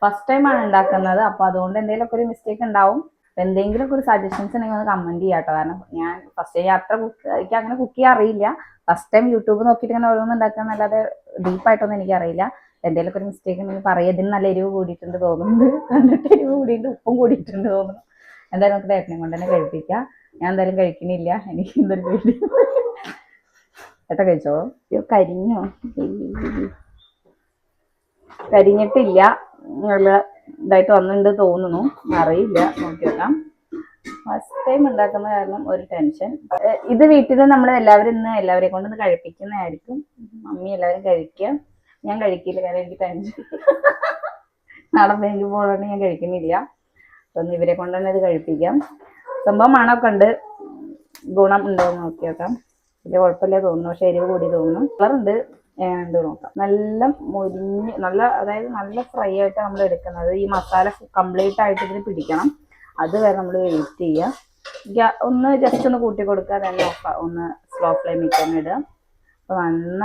First time ആണ് ഉണ്ടാക്കുന്നത്. അപ്പോൾ അതുകൊണ്ട് എന്തെങ്കിലുമൊക്കെ ഒരു മിസ്റ്റേക്ക് ഉണ്ടാവും. എന്തെങ്കിലുമൊക്കെ ഒരു സജഷൻസ് ഉണ്ടെങ്കിൽ ഒന്ന് കമന്റ് ചെയ്യാം കേട്ടോ. കാരണം ഞാൻ ഫസ്റ്റ് ടൈം അത്ര എനിക്ക് അങ്ങനെ കുക്ക് ചെയ്യാൻ അറിയില്ല. ഫസ്റ്റ് ടൈം യൂട്യൂബ് നോക്കിയിട്ട് ഇങ്ങനെ ഓരോന്നും ഉണ്ടാക്കാൻ അല്ലാതെ ഡീപ്പായിട്ടൊന്നും എനിക്കറിയില്ല. എന്തെങ്കിലുമൊക്കെ ഒരു മിസ്റ്റേക്ക് ഉണ്ടെങ്കിൽ പറയാം. ഇതിന് നല്ല എരിവ് കൂടിയിട്ടുണ്ട് തോന്നുന്നുണ്ട്, കണ്ടിട്ട് എരിവ് കൂടിയിട്ടുണ്ട്, ഉപ്പും കൂടിയിട്ടുണ്ട് തോന്നുന്നു. എന്തായാലും നമുക്ക് ഏട്ടനെ കൊണ്ട് തന്നെ കഴിപ്പിക്കാം. ഞാൻ എന്തായാലും കഴിക്കണില്ല, എനിക്ക് എന്തായാലും പേടി. ഏട്ടാ കഴിച്ചോ? കരിഞ്ഞോ? കരിഞ്ഞിട്ടില്ല, നല്ല ഇതായിട്ട് വന്നിട്ടുണ്ട് തോന്നുന്നു, അറിയില്ല, നോക്കി വെക്കാം. ഫസ്റ്റ് ടൈം ഉണ്ടാക്കുന്ന കാരണം ഒരു ടെൻഷൻ. ഇത് വീട്ടിൽ നമ്മൾ എല്ലാവരും ഇന്ന് എല്ലാവരെയും കൊണ്ടൊന്ന് കഴിപ്പിക്കുന്നതായിരിക്കും. മമ്മി എല്ലാവരും കഴിക്കുക, ഞാൻ കഴിക്കില്ല കാരണം എനിക്ക് ടെൻഷൻ. നാളെ ബാങ്കിൽ പോകണമെങ്കിൽ ഞാൻ കഴിക്കുന്നില്ല. അപ്പം ഇവരെ കൊണ്ട് തന്നെ ഇത് കഴിപ്പിക്കാം. സംഭവം മണമൊക്കെ ഉണ്ട്, ഗുണം ഉണ്ടോ എന്ന് നോക്കി നോക്കാം. വലിയ കുഴപ്പമില്ല തോന്നുന്നു, പക്ഷെ എരിവ് കൂടി തോന്നുന്നു. കളറുണ്ട്, ഉണ്ട് നോക്കാം. നല്ല മുരിഞ്ഞ് നല്ല, അതായത് നല്ല ഫ്രൈ ആയിട്ട് നമ്മൾ എടുക്കുന്നത്. ഈ മസാല കംപ്ലീറ്റ് ആയിട്ട് ഇതിന് പിടിക്കണം, അതുവരെ നമ്മൾ വെയിറ്റ് ചെയ്യുക. ഒന്ന് ജസ്റ്റ് ഒന്ന് കൂട്ടി കൊടുക്കുക, തന്നെ ഒന്ന് സ്ലോ ഫ്ലെയിമിൽ തന്നെ ഇടുക. അപ്പോൾ നന്നായി